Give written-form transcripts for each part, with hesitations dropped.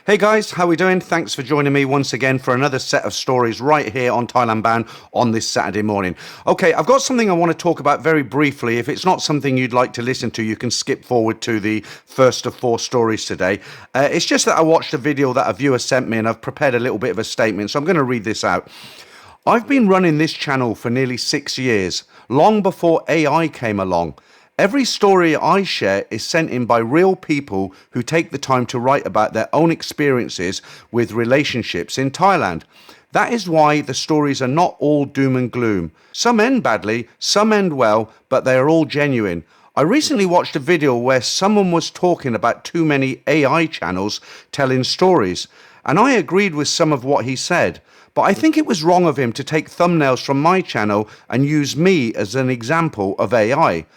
Hey guys, how we doing? Thanks for joining me once again for another set of stories right here on Thailand Bound on this Saturday morning. Okay, I've got something I want to talk about very briefly. If it's not something you'd like to listen to, you can skip forward to the first of four stories today. It's just that I watched a video that a viewer sent me and I've prepared a little bit of a statement, so I'm going to read this out. I've been running this channel for nearly 6 years, long before AI came along. Every story I share is sent in by real people who take the time to write about their own experiences with relationships in Thailand. That is why the stories are not all doom and gloom. Some end badly, some end well, but they are all genuine. I recently watched a video where someone was talking about too many AI channels telling stories, and I agreed with some of what he said. But I think it was wrong of him to take thumbnails from my channel and use me as an example of AI.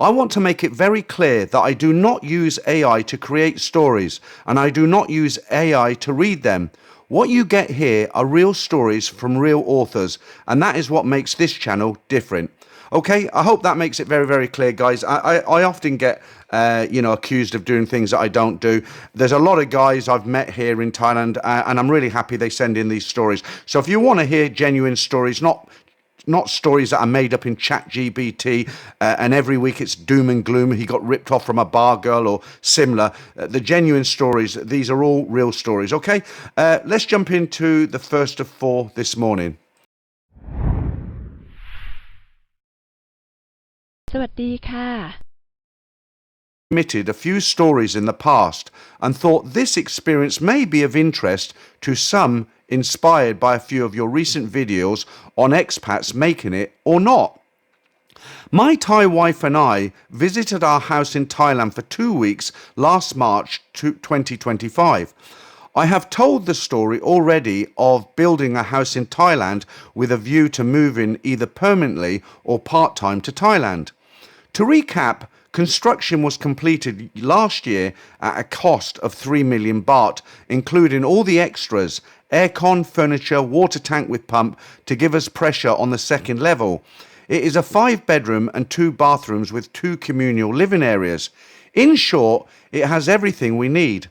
I want to make it very clear that I do not use AI to create stories, and I do not use AI to read them. What you get here are real stories from real authors, and that is what makes this channel different. Okay, I hope that makes it very, very clear, guys. I often get, accused of doing things that I don't do. There's a lot of guys I've met here in Thailand, and I'm really happy they send in these stories. So if you want to hear genuine stories, not stories that are made up in ChatGPT and every week it's doom and gloom, he got ripped off from a bar girl or similar. The genuine stories, these are all real stories, okay? Let's jump into the first of four this morning. สวัสดีค่ะ Submitted a few stories in the past and thought this experience may be of interest to some, inspired by a few of your recent videos on expats making it or not. My Thai wife and I visited our house in Thailand for 2 weeks last March 2025. I have told the story already of building a house in Thailand with a view to moving either permanently or part-time to Thailand. To recap, construction was completed last year at a cost of 3 million baht, including all the extras, aircon, furniture, water tank with pump to give us pressure on the second level. It is a 5-bedroom and 2 bathrooms with 2 communal living areas. In short, it has everything we need.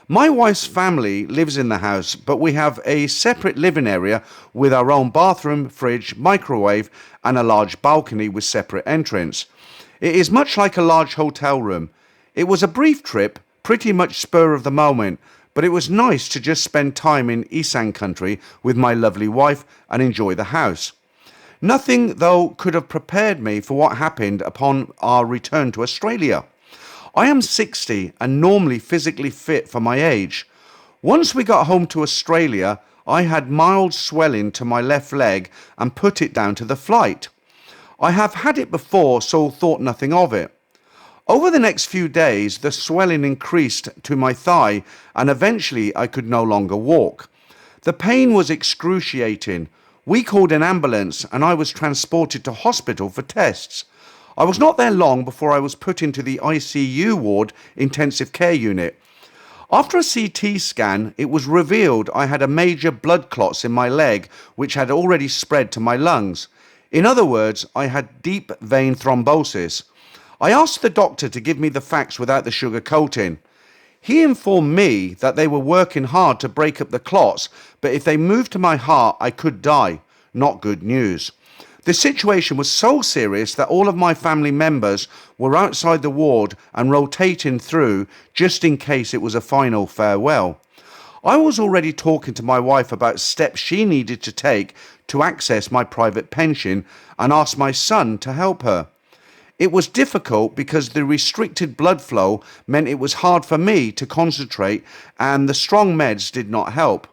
My wife's family lives in the house, but we have a separate living area with our own bathroom, fridge, microwave, and a large balcony with separate entrance. It is much like a large hotel room. It was a brief trip, pretty much spur of the moment, but it was nice to just spend time in Isan country with my lovely wife and enjoy the house. Nothing, though, could have prepared me for what happened upon our return to Australia. I am 60 and normally physically fit for my age. Once we got home to Australia, I had mild swelling to my left leg and put it down to the flight. I have had it before, so thought nothing of it. Over the next few days, the swelling increased to my thigh, and eventually I could no longer walk. The pain was excruciating. We called an ambulance, and I was transported to hospital for tests. I was not there long before I was put into the ICU ward, intensive care unit. After a CT scan, it was revealed I had a major blood clots in my leg, which had already spread to my lungs. In other words, I had deep vein thrombosis. I asked the doctor to give me the facts without the sugar coating. He informed me that they were working hard to break up the clots, but if they moved to my heart, I could die. Not good news. The situation was so serious that all of my family members were outside the ward and rotating through just in case it was a final farewell. I was already talking to my wife about steps she needed to take to access my private pension and asked my son to help her. It was difficult because the restricted blood flow meant it was hard for me to concentrate and the strong meds did not help.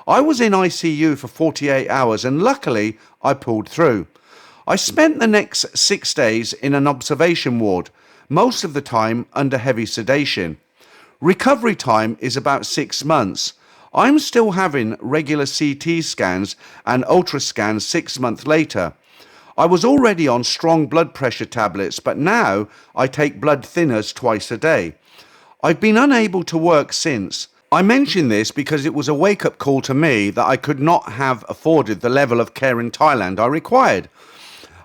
I was in ICU for 48 hours and luckily I pulled through. I spent the next 6 days in an observation ward, most of the time under heavy sedation. Recovery time is about 6 months. I'm still having regular CT scans and ultrascans 6 months later. I was already on strong blood pressure tablets, but now I take blood thinners twice a day. I've been unable to work since. I mention this because it was a wake-up call to me that I could not have afforded the level of care in Thailand I required.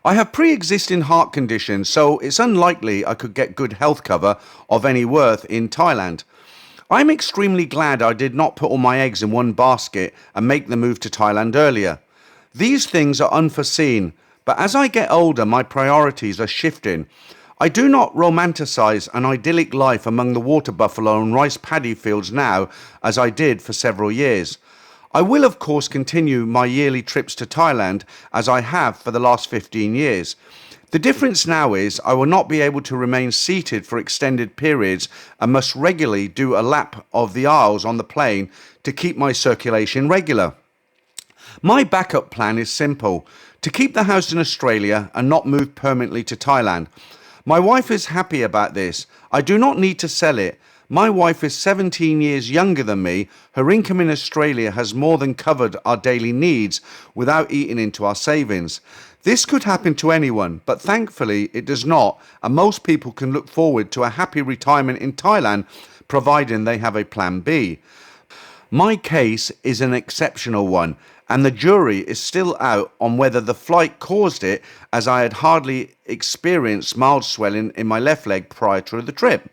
I have pre-existing heart conditions, so it's unlikely I could get good health cover of any worth in Thailand. I'm extremely glad I did not put all my eggs in one basket and make the move to Thailand earlier. These things are unforeseen, but as I get older, my priorities are shifting. I do not romanticize an idyllic life among the water buffalo and rice paddy fields now as I did for several years. I will, of course, continue my yearly trips to Thailand as I have for the last 15 years. The difference now is I will not be able to remain seated for extended periods and must regularly do a lap of the aisles on the plane to keep my circulation regular. My backup plan is simple: to keep the house in Australia and not move permanently to Thailand. My wife is happy about this. I do not need to sell it. My wife is 17 years younger than me. Her income in Australia has more than covered our daily needs without eating into our savings. This could happen to anyone, but thankfully it does not, and most people can look forward to a happy retirement in Thailand, providing they have a plan B. My case is an exceptional one, and the jury is still out on whether the flight caused it, as I had hardly experienced mild swelling in my left leg prior to the trip.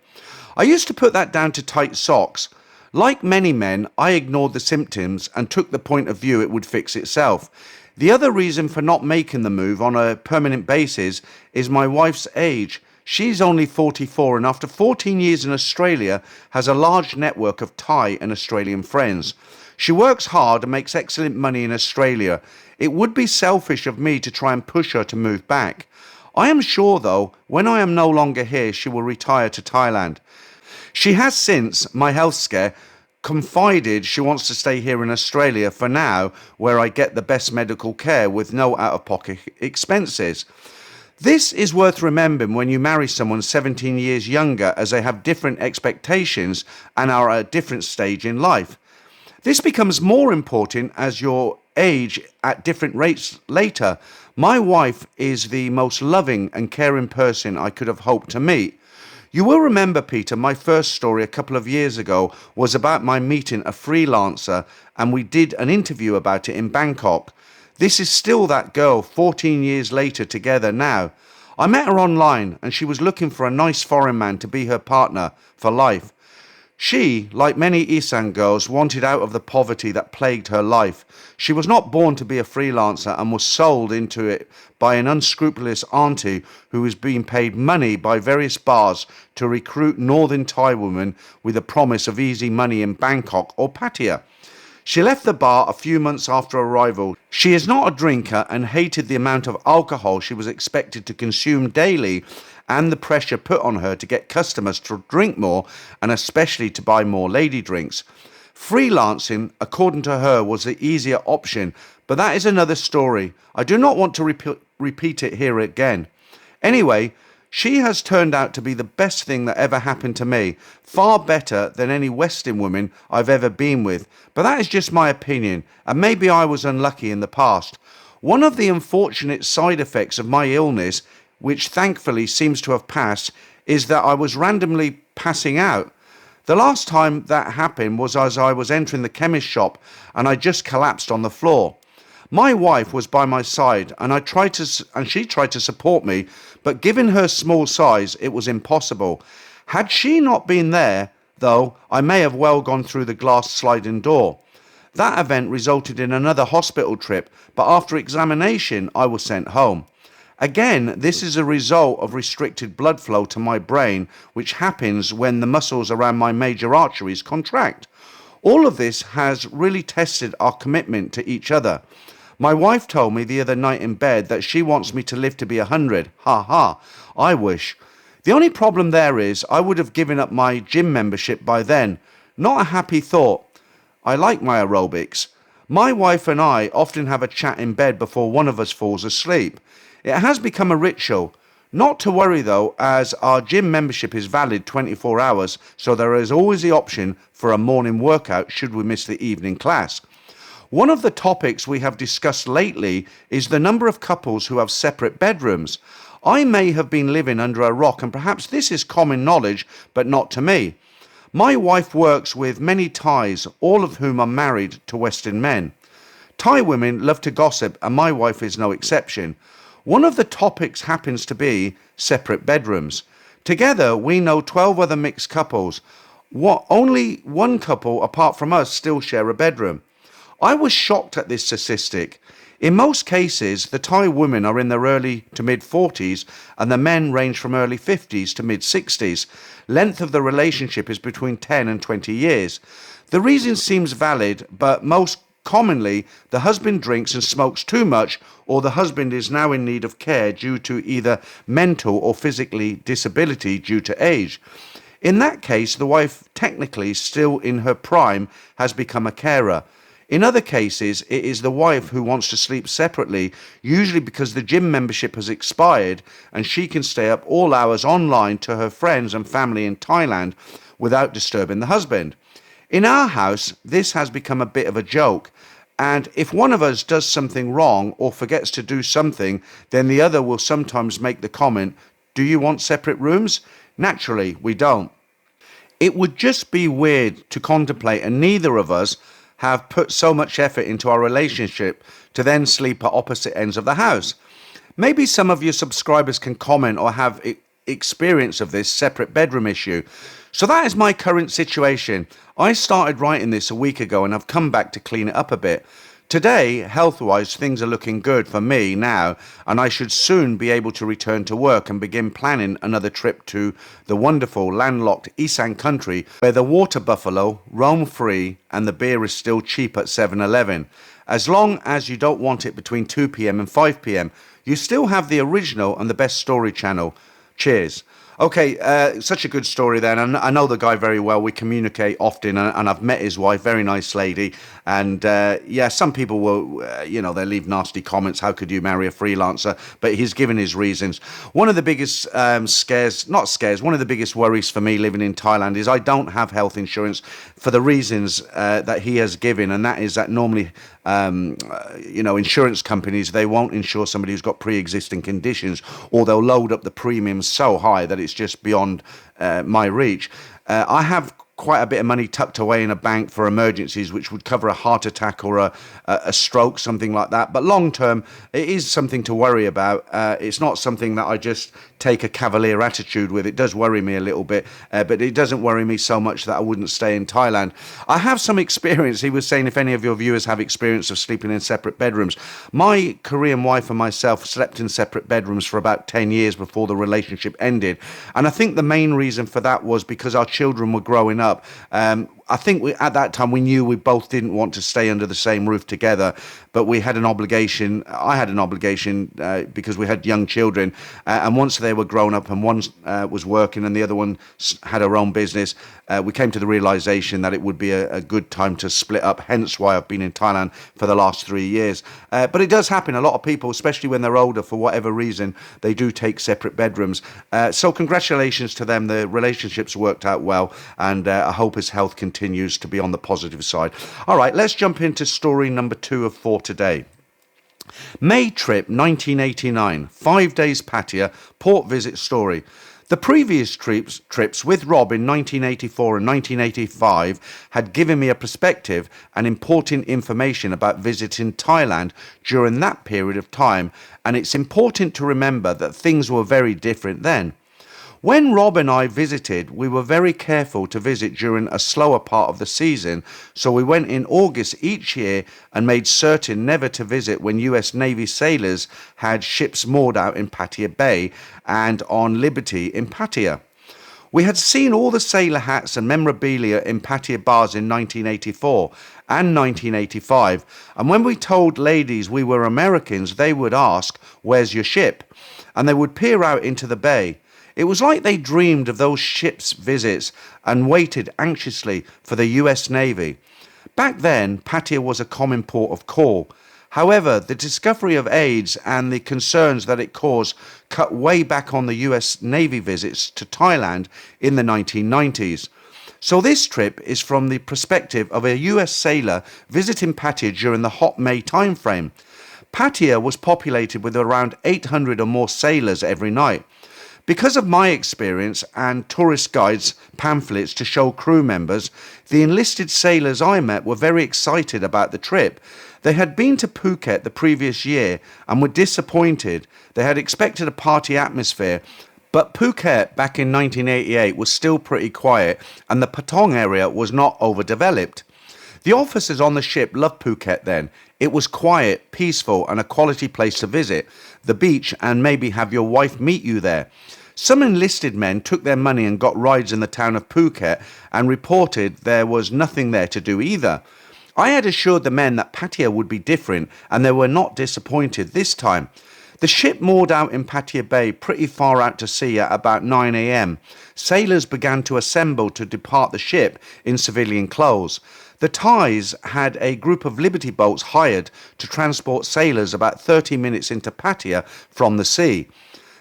I used to put that down to tight socks. Like many men, I ignored the symptoms and took the point of view it would fix itself. The other reason for not making the move on a permanent basis is my wife's age. She's only 44 and after 14 years in Australia has a large network of Thai and Australian friends. She works hard and makes excellent money in Australia. It would be selfish of me to try and push her to move back. I am sure, though, when I am no longer here, she will retire to Thailand. She has since my health scare confided she wants to stay here in Australia for now, where I get the best medical care with no out-of-pocket expenses. This is worth remembering when you marry someone 17 years younger, as they have different expectations and are at a different stage in life. This becomes more important as your age at different rates later. My wife is the most loving and caring person I could have hoped to meet. You will remember, Peter, my first story a couple of years ago was about my meeting a freelancer, and we did an interview about it in Bangkok. This is still that girl 14 years later together now. I met her online and she was looking for a nice foreign man to be her partner for life. She, like many Isan girls, wanted out of the poverty that plagued her life. She was not born to be a freelancer and was sold into it by an unscrupulous auntie who was being paid money by various bars to recruit northern Thai women with a promise of easy money in Bangkok or Pattaya. She left the bar a few months after arrival. She is not a drinker and hated the amount of alcohol she was expected to consume daily and the pressure put on her to get customers to drink more and especially to buy more lady drinks. Freelancing, according to her, was the easier option, but that is another story. I do not want to repeat it here again. Anyway, she has turned out to be the best thing that ever happened to me, far better than any Western woman I've ever been with, but that is just my opinion, and maybe I was unlucky in the past. One of the unfortunate side effects of my illness, which thankfully seems to have passed, is that I was randomly passing out. The last time that happened was as I was entering the chemist shop and I just collapsed on the floor. My wife was by my side and she tried to support me, but given her small size, it was impossible. Had she not been there, though, I may have well gone through the glass sliding door. That event resulted in another hospital trip, but after examination, I was sent home. Again, this is a result of restricted blood flow to my brain, which happens when the muscles around my major arteries contract. All of this has really tested our commitment to each other. My wife told me the other night in bed that she wants me to live to be 100. Ha ha, I wish. The only problem there is I would have given up my gym membership by then. Not a happy thought. I like my aerobics. My wife and I often have a chat in bed before one of us falls asleep. It has become a ritual. Not to worry though, as our gym membership is valid 24 hours, so there is always the option for a morning workout should we miss the evening class. One of the topics we have discussed lately is the number of couples who have separate bedrooms. I may have been living under a rock and perhaps this is common knowledge, but not to me. My wife works with many Thais, all of whom are married to Western men. Thai women love to gossip and my wife is no exception. One of the topics happens to be separate bedrooms. Together, we know 12 other mixed couples. What, only one couple apart from us still share a bedroom. I was shocked at this statistic. In most cases, the Thai women are in their early to mid 40s and the men range from early 50s to mid 60s. Length of the relationship is between 10 and 20 years. The reason seems valid, but most commonly the husband drinks and smokes too much, or the husband is now in need of care due to either mental or physically disability due to age. In that case, the wife, technically still in her prime, has become a carer. In other cases, it is the wife who wants to sleep separately, usually because the gym membership has expired and she can stay up all hours online to her friends and family in Thailand without disturbing the husband. In our house, this has become a bit of a joke, and if one of us does something wrong or forgets to do something, then the other will sometimes make the comment, "Do you want separate rooms?" Naturally, we don't. It would just be weird to contemplate, and neither of us have put so much effort into our relationship to then sleep at opposite ends of the house. Maybe some of your subscribers can comment or have experience of this separate bedroom issue. So that is my current situation. I started writing this a week ago and I've come back to clean it up a bit. Today, health-wise, things are looking good for me now, and I should soon be able to return to work and begin planning another trip to the wonderful landlocked Isan country where the water buffalo roam free and the beer is still cheap at 7-Eleven. As long as you don't want it between 2 p.m. and 5 p.m., you still have the original and the best story channel. Cheers. Okay, such a good story then. And I know the guy very well. We communicate often, and I've met his wife, very nice lady. And yeah, some people will, they leave nasty comments. How could you marry a freelancer? But he's given his reasons. One of the biggest one of the biggest worries for me living in Thailand is I don't have health insurance for the reasons that he has given. And that is that normally, insurance companies, they won't insure somebody who's got pre-existing conditions, or they'll load up the premiums so high that it's just beyond my reach. I have quite a bit of money tucked away in a bank for emergencies, which would cover a heart attack or a stroke, something like that. But long term, it is something to worry about. It's not something that I just take a cavalier attitude with. It does worry me a little bit, but it doesn't worry me so much that I wouldn't stay in Thailand. I have some experience. He was saying if any of your viewers have experience of sleeping in separate bedrooms. My Korean wife and myself slept in separate bedrooms for about 10 years before the relationship ended. And I think the main reason for that was because our children were growing up. I think at that time we knew we both didn't want to stay under the same roof together, but we had an obligation. I had an obligation because we had young children, and once they were grown up and one was working and the other one had her own business, we came to the realization that it would be a good time to split up, hence why I've been in Thailand for the last 3 years. But it does happen. A lot of people, especially when they're older, for whatever reason, they do take separate bedrooms. So congratulations to them. The relationship's worked out well, and I hope his health continues to be on the positive side. All right, let's jump into story number 2 of 4 today. May trip 1989, 5 days Pattaya, port visit story. The previous trips with Rob in 1984 and 1985 had given me a perspective and important information about visiting Thailand during that period of time, and it's important to remember that things were very different then. When Rob and I visited, we were very careful to visit during a slower part of the season, so we went in August each year and made certain never to visit when US Navy sailors had ships moored out in Pattaya Bay and on Liberty in Pattaya. We had seen all the sailor hats and memorabilia in Pattaya bars in 1984 and 1985, and when we told ladies we were Americans, they would ask, "Where's your ship?" And they would peer out into the bay. It was like they dreamed of those ships' visits and waited anxiously for the US Navy. Back then, Pattaya was a common port of call. However, the discovery of AIDS and the concerns that it caused cut way back on the US Navy visits to Thailand in the 1990s. So this trip is from the perspective of a US sailor visiting Pattaya during the hot May timeframe. Pattaya was populated with around 800 or more sailors every night. Because of my experience and tourist guides' pamphlets to show crew members, the enlisted sailors I met were very excited about the trip. They had been to Phuket the previous year and were disappointed. They had expected a party atmosphere, But Phuket back in 1988 was still pretty quiet and the Patong area was not overdeveloped. The officers on the ship loved Phuket then. It was quiet, peaceful and a quality place to visit the beach and maybe have your wife meet you there. Some enlisted men took their money and got rides in the town of Phuket and reported there was nothing there to do either. I had assured the men that Pattaya would be different and they were not disappointed this time. The ship moored out in Pattaya Bay pretty far out to sea at about 9 a.m. Sailors began to assemble to depart the ship in civilian clothes. The Thais had a group of Liberty boats hired to transport sailors about 30 minutes into Pattaya from the sea.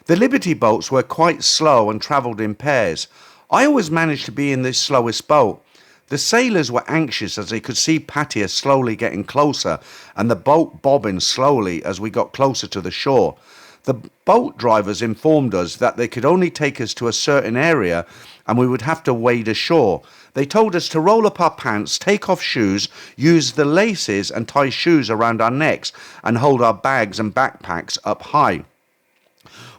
The Liberty boats were quite slow and travelled in pairs. I always managed to be in the slowest boat. The sailors were anxious as they could see Pattaya slowly getting closer and the boat bobbing slowly as we got closer to the shore. The boat drivers informed us that they could only take us to a certain area and we would have to wade ashore. They told us to roll up our pants, take off shoes, use the laces and tie shoes around our necks and hold our bags and backpacks up high.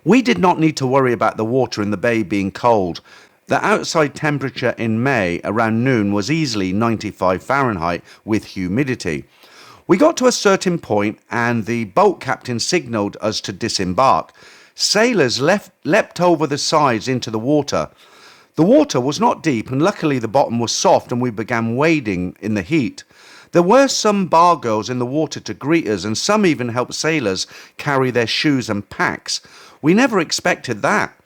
We did not need to worry about the water in the bay being cold. The outside temperature in May around noon was easily 95 Fahrenheit with humidity. We got to a certain point and the boat captain signalled us to disembark. Sailors leapt over the sides into the water. The water was not deep and luckily the bottom was soft and we began wading in the heat. There were some bar girls in the water to greet us and some even helped sailors carry their shoes and packs. We never expected that.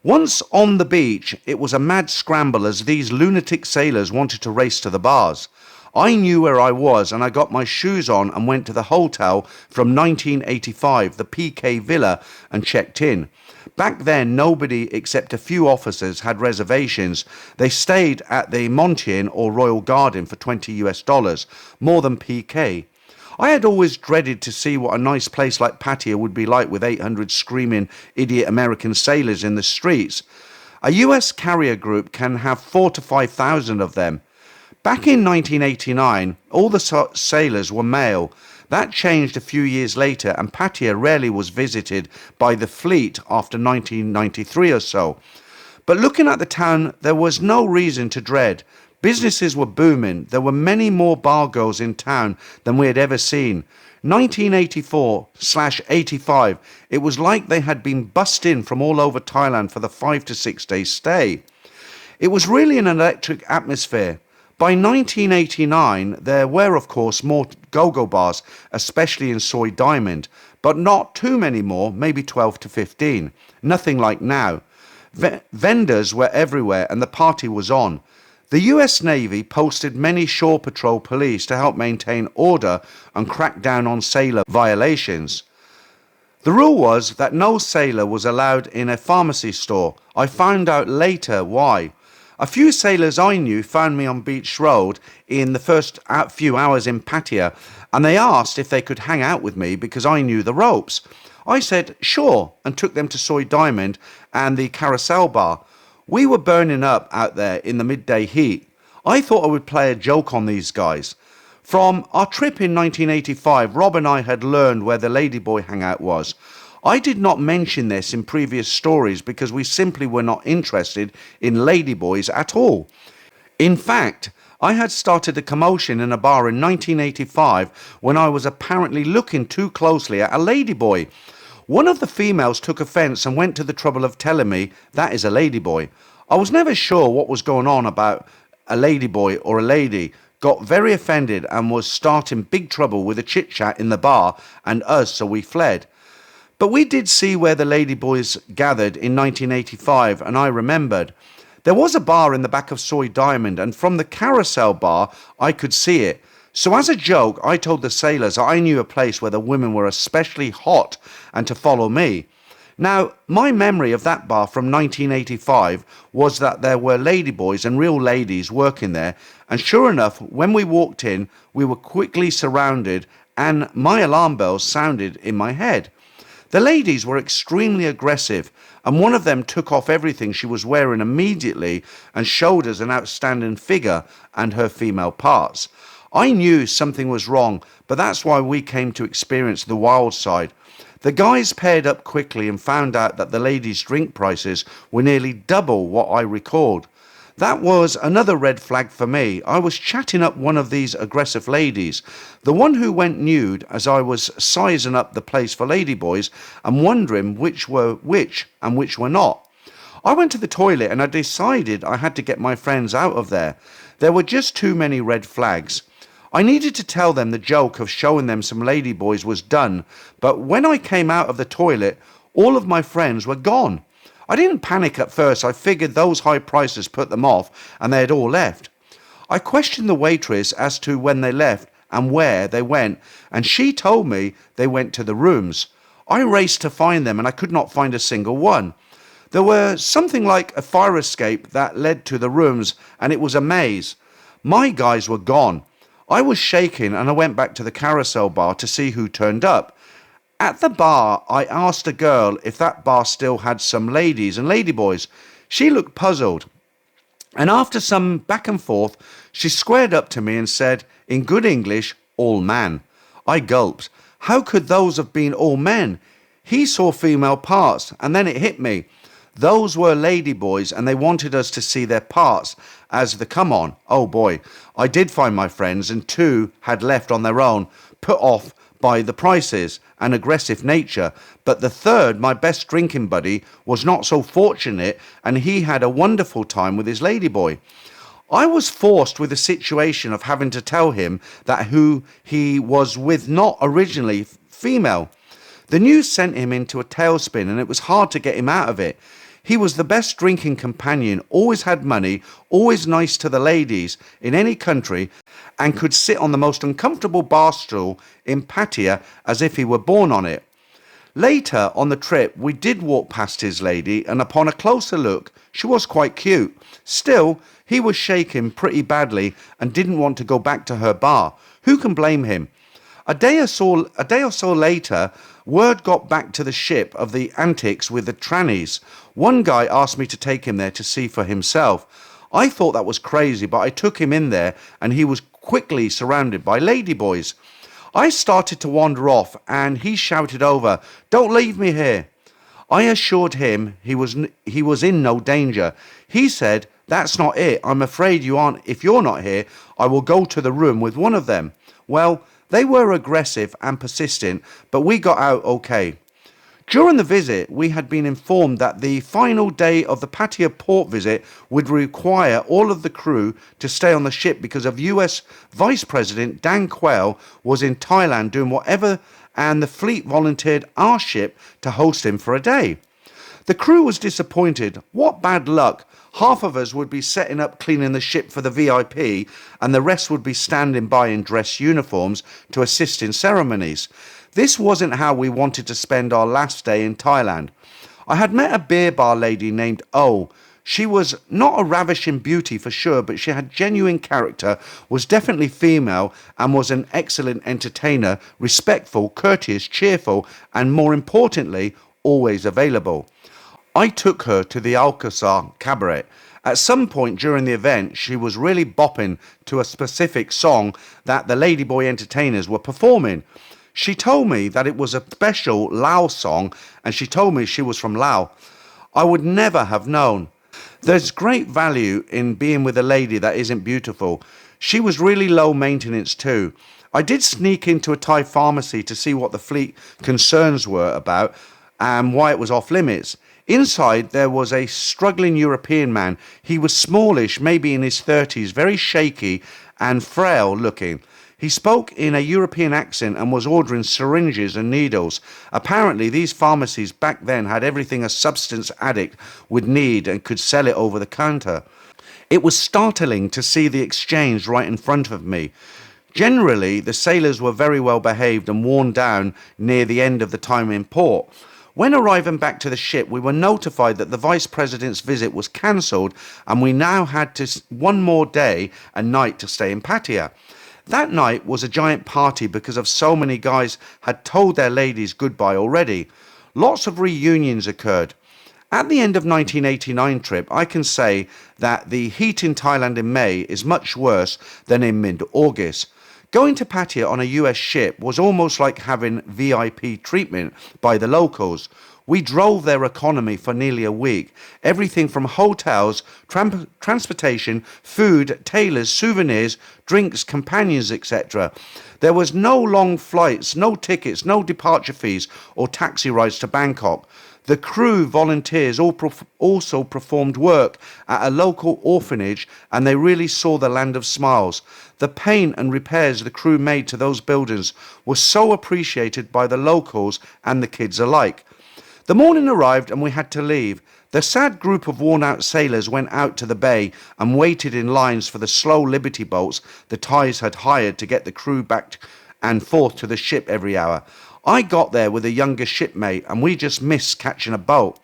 Once on the beach, it was a mad scramble as these lunatic sailors wanted to race to the bars. I knew where I was and I got my shoes on and went to the hotel from 1985, the PK Villa, and checked in. Back then, nobody except a few officers had reservations. They stayed at the Montien or Royal Garden for $20, more than PK. I had always dreaded to see what a nice place like Pattaya would be like with 800 screaming idiot American sailors in the streets. A US carrier group can have 4,000 to 5,000 of them. Back in 1989, all the sailors were male. That changed a few years later and Pattaya rarely was visited by the fleet after 1993 or so. But looking at the town, there was no reason to dread. Businesses were booming. There were many more bar girls in town than we had ever seen. 1984/85, it was like they had been bussed in from all over Thailand for the 5 to 6 day stay. It was really an electric atmosphere. By 1989, there were, of course, more go-go bars, especially in Soi Diamond, but not too many more, maybe 12 to 15. Nothing like now. Vendors were everywhere and the party was on. The US Navy posted many shore patrol police to help maintain order and crack down on sailor violations. The rule was that no sailor was allowed in a pharmacy store. I found out later why. A few sailors I knew found me on Beach Road in the first few hours in Pattaya and they asked if they could hang out with me because I knew the ropes. I said sure and took them to Soi Diamond and the Carousel Bar. We were burning up out there in the midday heat. I thought I would play a joke on these guys. From our trip in 1985, Rob and I had learned where the Ladyboy hangout was. I did not mention this in previous stories because we simply were not interested in ladyboys at all. In fact, I had started a commotion in a bar in 1985 when I was apparently looking too closely at a ladyboy. One of the females took offence and went to the trouble of telling me that is a ladyboy. I was never sure what was going on about a ladyboy or a lady, got very offended and was starting big trouble with a chit-chat in the bar and us, so we fled. But we did see where the ladyboys gathered in 1985 and I remembered. There was a bar in the back of Soi Diamond and from the Carousel Bar I could see it. So as a joke, I told the sailors I knew a place where the women were especially hot and to follow me. Now, my memory of that bar from 1985 was that there were ladyboys and real ladies working there, and sure enough, when we walked in, we were quickly surrounded and my alarm bells sounded in my head. The ladies were extremely aggressive, and one of them took off everything she was wearing immediately and showed us an outstanding figure and her female parts. I knew something was wrong, but that's why we came to experience the wild side. The guys paired up quickly and found out that the ladies' drink prices were nearly double what I recalled. That was another red flag for me. I was chatting up one of these aggressive ladies, the one who went nude, as I was sizing up the place for ladyboys and wondering which were which and which were not. I went to the toilet and I decided I had to get my friends out of there. There were just too many red flags. I needed to tell them the joke of showing them some ladyboys was done, but when I came out of the toilet, all of my friends were gone. I didn't panic at first. I figured those high prices put them off and they had all left. I questioned the waitress as to when they left and where they went, and she told me they went to the rooms. I raced to find them and I could not find a single one. There were something like a fire escape that led to the rooms, and it was a maze. My guys were gone. I was shaking and I went back to the carousel bar to see who turned up. At the bar, I asked a girl if that bar still had some ladies and ladyboys. She looked puzzled, and after some back and forth, she squared up to me and said, in good English, all man. I gulped. How could those have been all men? He saw female parts, and then it hit me. Those were ladyboys, and they wanted us to see their parts as the come-on. Oh boy, I did find my friends, and two had left on their own, put off by the prices and aggressive nature, but the third, my best drinking buddy, was not so fortunate, and he had a wonderful time with his ladyboy. I was forced with the situation of having to tell him that who he was with not originally female. The news sent him into a tailspin, and it was hard to get him out of it. He was the best drinking companion, always had money, always nice to the ladies in any country, and could sit on the most uncomfortable bar stool in Pattaya as if he were born on it. Later on the trip, we did walk past his lady, and upon a closer look, she was quite cute. Still, he was shaken pretty badly and didn't want to go back to her bar. Who can blame him? A day or so later, word got back to the ship of the antics with the trannies. One guy asked me to take him there to see for himself. I thought that was crazy, but I took him in there and he was quickly surrounded by ladyboys. I started to wander off and he shouted over, "Don't leave me here." I assured him he was in no danger. He said, "That's not it. I'm afraid you aren't. If you're not here, I will go to the room with one of them." Well, they were aggressive and persistent, but we got out okay. During the visit, we had been informed that the final day of the Pattaya port visit would require all of the crew to stay on the ship because of US Vice President Dan Quayle was in Thailand doing whatever, and the fleet volunteered our ship to host him for a day. The crew was disappointed. What bad luck. Half of us would be setting up cleaning the ship for the VIP, and the rest would be standing by in dress uniforms to assist in ceremonies. This wasn't how we wanted to spend our last day in Thailand. I had met a beer bar lady named O. She was not a ravishing beauty for sure, but she had genuine character, was definitely female, and was an excellent entertainer, respectful, courteous, cheerful, and more importantly, always available. I took her to the Alcazar Cabaret. At some point during the event, she was really bopping to a specific song that the ladyboy entertainers were performing. She told me that it was a special Lao song, and she told me she was from Laos. I would never have known. There's great value in being with a lady that isn't beautiful. She was really low maintenance too. I did sneak into a Thai pharmacy to see what the fleet concerns were about and why it was off limits. Inside, there was a struggling European man. He was smallish, maybe in his 30s, very shaky and frail looking. He spoke in a European accent and was ordering syringes and needles. Apparently, these pharmacies back then had everything a substance addict would need and could sell it over the counter. It was startling to see the exchange right in front of me. Generally, the sailors were very well behaved and worn down near the end of the time in port. When arriving back to the ship, we were notified that the Vice President's visit was cancelled and we now had one more day and night to stay in Pattaya. That night was a giant party because of so many guys had told their ladies goodbye already. Lots of reunions occurred. At the end of 1989 trip, I can say that the heat in Thailand in May is much worse than in mid-August. Going to Pattaya on a US ship was almost like having VIP treatment by the locals. We drove their economy for nearly a week. Everything from hotels, transportation, food, tailors, souvenirs, drinks, companions, etc. There was no long flights, no tickets, no departure fees or taxi rides to Bangkok. The crew volunteers also performed work at a local orphanage, and they really saw the land of smiles. The paint and repairs the crew made to those buildings were so appreciated by the locals and the kids alike. The morning arrived and we had to leave. The sad group of worn-out sailors went out to the bay and waited in lines for the slow Liberty boats the Thais had hired to get the crew back and forth to the ship every hour. I got there with a younger shipmate and we just missed catching a boat.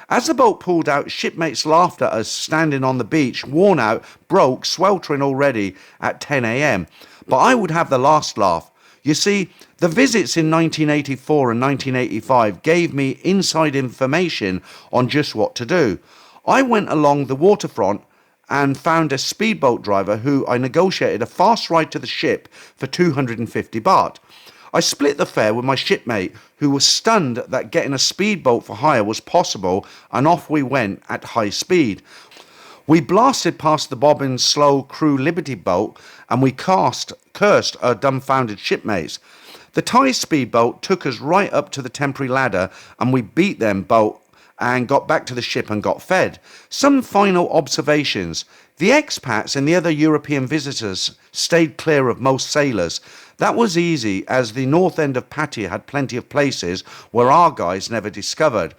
As the boat pulled out, shipmates laughed at us standing on the beach, worn out, broke, sweltering already at 10 a.m. But I would have the last laugh. You see, the visits in 1984 and 1985 gave me inside information on just what to do. I went along the waterfront and found a speedboat driver who I negotiated a fast ride to the ship for 250 baht. I split the fare with my shipmate, who was stunned that getting a speedboat for hire was possible, and off we went at high speed. We blasted past the bobbing slow crew Liberty boat, and we cursed our dumbfounded shipmates. The Thai speedboat took us right up to the temporary ladder, and we beat them boat and got back to the ship and got fed. Some final observations. The expats and the other European visitors stayed clear of most sailors. That was easy, as the north end of Pattaya had plenty of places where our guys never discovered.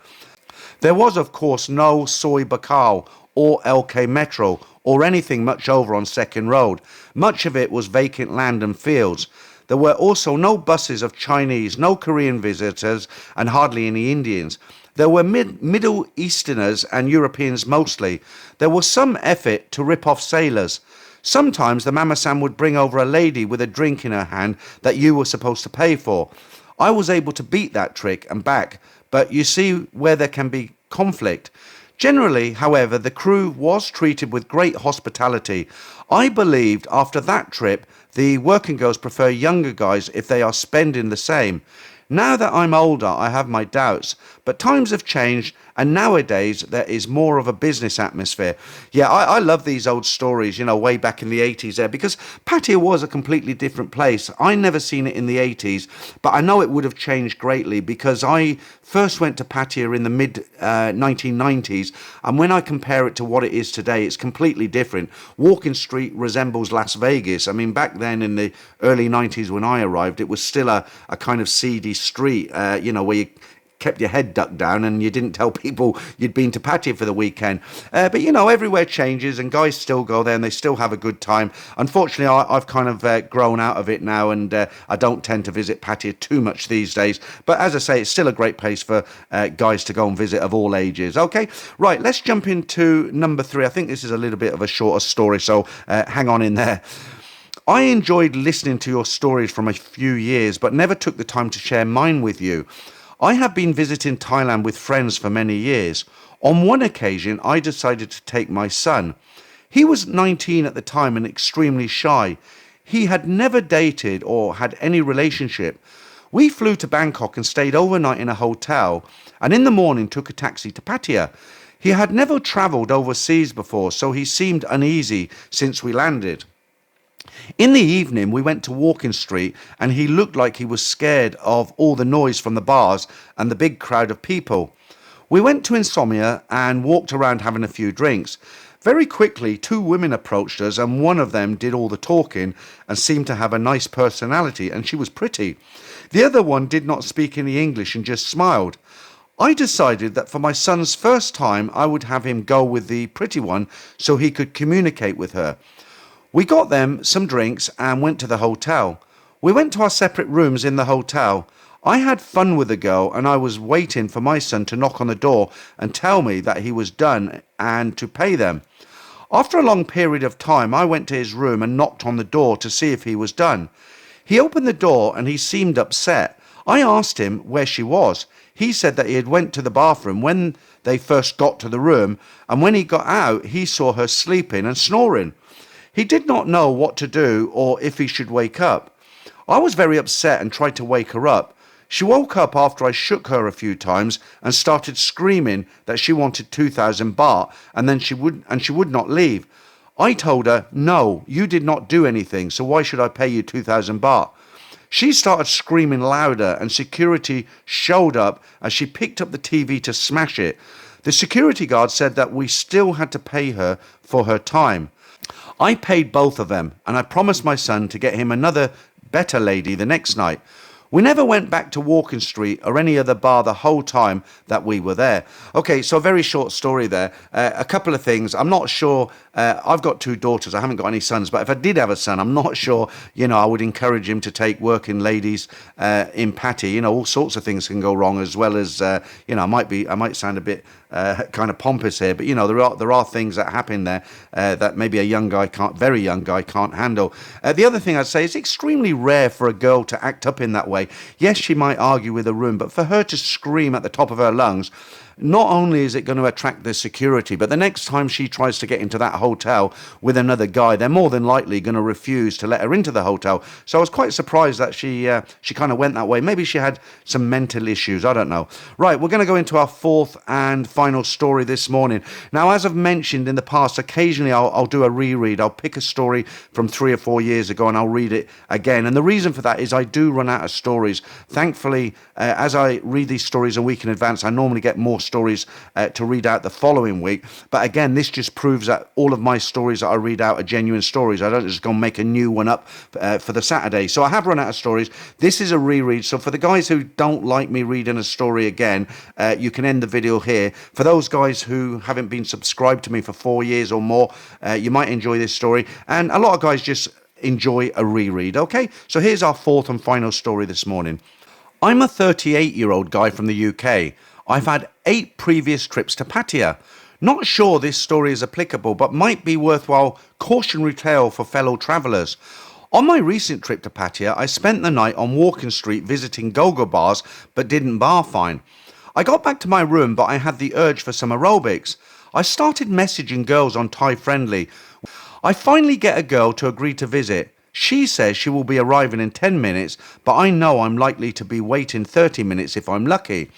There was, of course, no Soy Bakau or LK Metro or anything much over on Second Road. Much of it was vacant land and fields. There were also no buses of Chinese, no Korean visitors, and hardly any Indians. There were Middle Easterners and Europeans mostly. There was some effort to rip off sailors. Sometimes the mama-san would bring over a lady with a drink in her hand that you were supposed to pay for. I was able to beat that trick and back, but you see where there can be conflict. Generally, however, the crew was treated with great hospitality. I believed after that trip, the working girls prefer younger guys if they are spending the same. Now that I'm older, I have my doubts, but times have changed, and nowadays there is more of a business atmosphere. Yeah, I love these old stories, way back in the 80s there, because Pattaya was a completely different place. I never seen it in the 80s, but I know it would have changed greatly, because I first went to Pattaya in the mid-1990s, and when I compare it to what it is today, it's completely different. Walking Street resembles Las Vegas. I mean, back then in the early 90s when I arrived, it was still a kind of seedy street, where you kept your head ducked down and you didn't tell people you'd been to Pattaya for the weekend. But everywhere changes and guys still go there and they still have a good time. Unfortunately, I've kind of grown out of it now, and I don't tend to visit Pattaya too much these days. But as I say, it's still a great place for guys to go and visit of all ages. Okay, right, let's jump into number 3. I think this is a little bit of a shorter story, so hang on in there. I enjoyed listening to your stories from a few years, but never took the time to share mine with you. I have been visiting Thailand with friends for many years. On one occasion, I decided to take my son. He was 19 at the time and extremely shy. He had never dated or had any relationship. We flew to Bangkok and stayed overnight in a hotel, and in the morning took a taxi to Pattaya. He had never travelled overseas before, so he seemed uneasy since we landed. In the evening, we went to Walking Street, and he looked like he was scared of all the noise from the bars and the big crowd of people. We went to Insomnia and walked around having a few drinks. Very quickly, 2 women approached us, and one of them did all the talking and seemed to have a nice personality, and she was pretty. The other one did not speak any English and just smiled. I decided that for my son's first time, I would have him go with the pretty one so he could communicate with her. We got them some drinks and went to the hotel. We went to our separate rooms in the hotel. I had fun with the girl, and I was waiting for my son to knock on the door and tell me that he was done and to pay them. After a long period of time, I went to his room and knocked on the door to see if he was done. He opened the door and he seemed upset. I asked him where she was. He said that he had went to the bathroom when they first got to the room, and when he got out, he saw her sleeping and snoring. He did not know what to do or if he should wake up. I was very upset and tried to wake her up. She woke up after I shook her a few times and started screaming that she wanted 2,000 baht and she would not leave. I told her, "No, you did not do anything, so why should I pay you 2,000 baht?" She started screaming louder and security showed up as she picked up the TV to smash it. The security guard said that we still had to pay her for her time. I paid both of them and I promised my son to get him another better lady the next night. We never went back to Walking Street or any other bar the whole time that we were there. Okay, so a very short story there. A couple of things. I'm not sure. I've got two daughters. I haven't got any sons. But if I did have a son, I'm not sure, I would encourage him to take working ladies in Pattaya. All sorts of things can go wrong, as well as, I might sound a bit kind of pompous here, but, there are things that happen there that maybe very young guy can't handle. The other thing I'd say is extremely rare for a girl to act up in that way. Yes, she might argue with a room, but for her to scream at the top of her lungs, not only is it going to attract the security, but the next time she tries to get into that hotel with another guy, they're more than likely going to refuse to let her into the hotel. So I was quite surprised that she kind of went that way. Maybe she had some mental issues. I don't know. Right, we're going to go into our fourth and final story this morning. Now, as I've mentioned in the past, occasionally I'll do a reread. I'll pick a story from 3 or 4 years ago and I'll read it again. And the reason for that is I do run out of stories. Thankfully, as I read these stories a week in advance, I normally get more stories to read out the following week. But again, this just proves that all of my stories that I read out are genuine stories. I don't just go and make a new one up for the Saturday. So I have run out of stories. This is a reread. So for the guys who don't like me reading a story again, you can end the video here. For those guys who haven't been subscribed to me for 4 years or more, you might enjoy this story. And a lot of guys just enjoy a reread. Okay, so here's our fourth and final story this morning. I'm a 38-year-old guy from the UK. I've had 8 previous trips to Pattaya. Not sure this story is applicable, but might be worthwhile cautionary tale for fellow travellers. On my recent trip to Pattaya, I spent the night on Walking Street visiting gogo bars, but didn't bar fine. I got back to my room, but I had the urge for some aerobics. I started messaging girls on Thai Friendly. I finally get a girl to agree to visit. She says she will be arriving in 10 minutes, but I know I'm likely to be waiting 30 minutes if I'm lucky.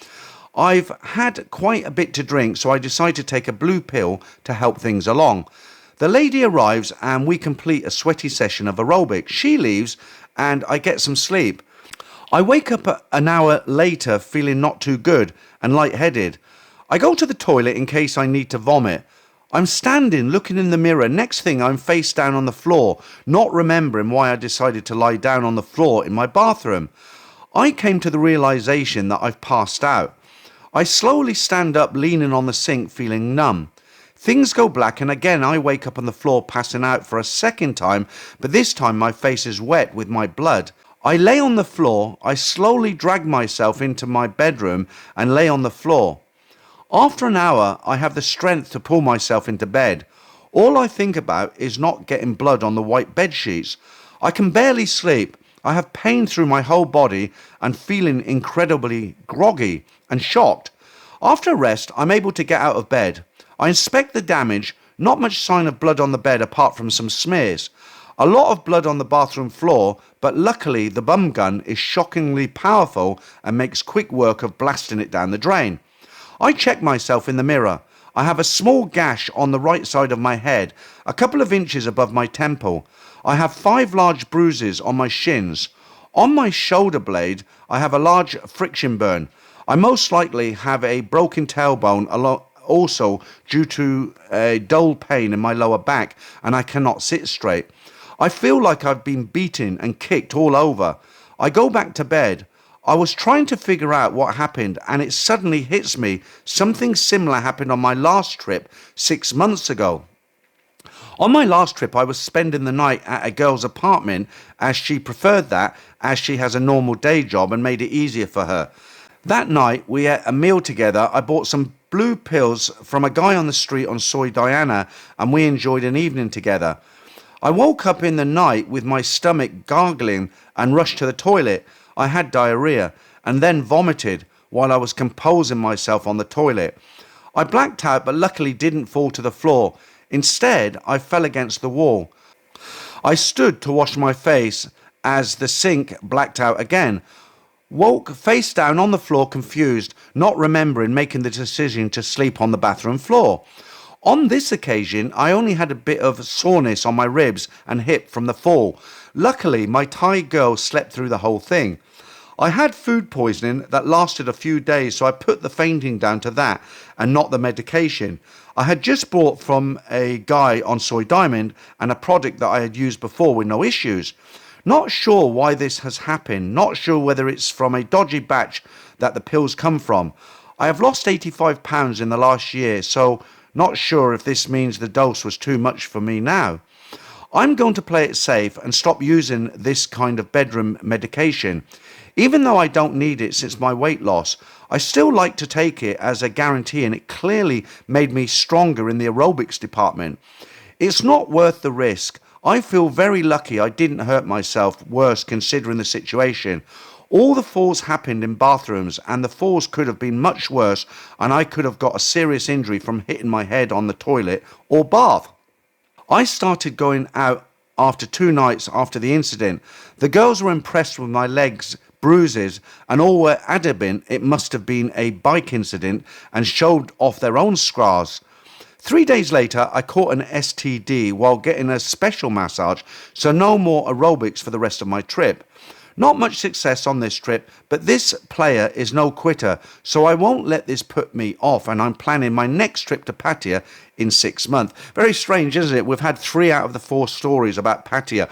I've had quite a bit to drink, so I decide to take a blue pill to help things along. The lady arrives and we complete a sweaty session of aerobics. She leaves and I get some sleep. I wake up an hour later feeling not too good and lightheaded. I go to the toilet in case I need to vomit. I'm standing looking in the mirror. Next thing, I'm face down on the floor, not remembering why I decided to lie down on the floor in my bathroom. I came to the realization that I've passed out. I slowly stand up, leaning on the sink, feeling numb. Things go black and again I wake up on the floor passing out for a second time, but this time my face is wet with my blood. I lay on the floor. I slowly drag myself into my bedroom and lay on the floor. After an hour, I have the strength to pull myself into bed. All I think about is not getting blood on the white bed sheets. I can barely sleep. I have pain through my whole body and feeling incredibly groggy and shocked. After a rest, I'm able to get out of bed. I inspect the damage. Not much sign of blood on the bed apart from some smears. A lot of blood on the bathroom floor, but luckily the bum gun is shockingly powerful and makes quick work of blasting it down the drain. I check myself in the mirror. I have a small gash on the right side of my head, a couple of inches above my temple. I have 5 large bruises on my shins. On my shoulder blade, I have a large friction burn. I most likely have a broken tailbone also due to a dull pain in my lower back, and I cannot sit straight. I feel like I've been beaten and kicked all over. I go back to bed. I was trying to figure out what happened and it suddenly hits me. Something similar happened on my last trip 6 months ago. On my last trip, I was spending the night at a girl's apartment as she preferred that, as she has a normal day job and made it easier for her. That night, we ate a meal together. I bought some blue pills from a guy on the street on Soy Diana and we enjoyed an evening together. I woke up in the night with my stomach gargling and rushed to the toilet. I had diarrhea and then vomited while I was composing myself on the toilet. I blacked out but luckily didn't fall to the floor. Instead, I fell against the wall. I stood to wash my face as the sink blacked out again. Woke face down on the floor, confused, not remembering making the decision to sleep on the bathroom floor. On this occasion, I only had a bit of soreness on my ribs and hip from the fall. Luckily, my Thai girl slept through the whole thing. I had food poisoning that lasted a few days, so I put the fainting down to that and not the medication. I had just bought from a guy on Soy Diamond and a product that I had used before with no issues. Not sure why this has happened, not sure whether it's from a dodgy batch that the pills come from. I have lost 85 pounds in the last year, so not sure if this means the dose was too much for me now. I'm going to play it safe and stop using this kind of bedroom medication. Even though I don't need it since my weight loss, I still like to take it as a guarantee, and it clearly made me stronger in the aerobics department. It's not worth the risk. I feel very lucky I didn't hurt myself worse considering the situation. All the falls happened in bathrooms, and the falls could have been much worse, and I could have got a serious injury from hitting my head on the toilet or bath. I started going out after 2 nights after the incident. The girls were impressed with my legs, bruises, and all were adamant it must have been a bike incident and showed off their own scars. 3 days later, I caught an STD while getting a special massage, so no more aerobics for the rest of my trip. Not much success on this trip, but this player is no quitter, so I won't let this put me off, and I'm planning my next trip to Pattaya in 6 months. Very strange, isn't it? We've had 3 out of the 4 stories about Pattaya.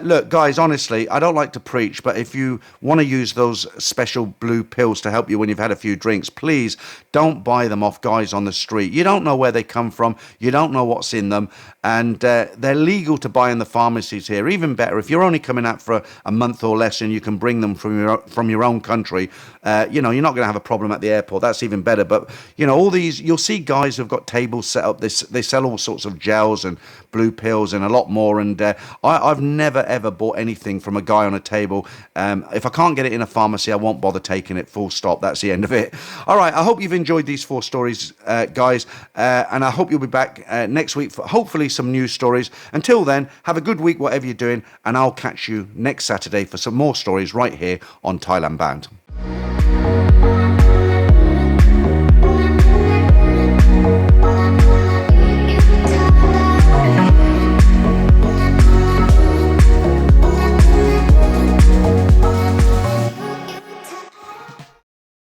Look, guys, honestly, I don't like to preach, but if you want to use those special blue pills to help you when you've had a few drinks, please don't buy them off guys on the street. You don't know where they come from. You don't know what's in them. And they're legal to buy in the pharmacies here. Even better, if you're only coming out for a month or less and you can bring them from your own country, you're not going to have a problem at the airport. That's even better. But, all these, you'll see guys who've got tables set up. They sell all sorts of gels and blue pills and a lot more. And I've never, ever bought anything from a guy on a table. If I can't get it in a pharmacy, I won't bother taking it, full stop. That's the end of it. All right, I hope you've enjoyed these 4 stories, guys. And I hope you'll be back next week for hopefully some news stories. Until then, have a good week, whatever you're doing. And I'll catch you next Saturday for some more stories right here on Thailand Bound.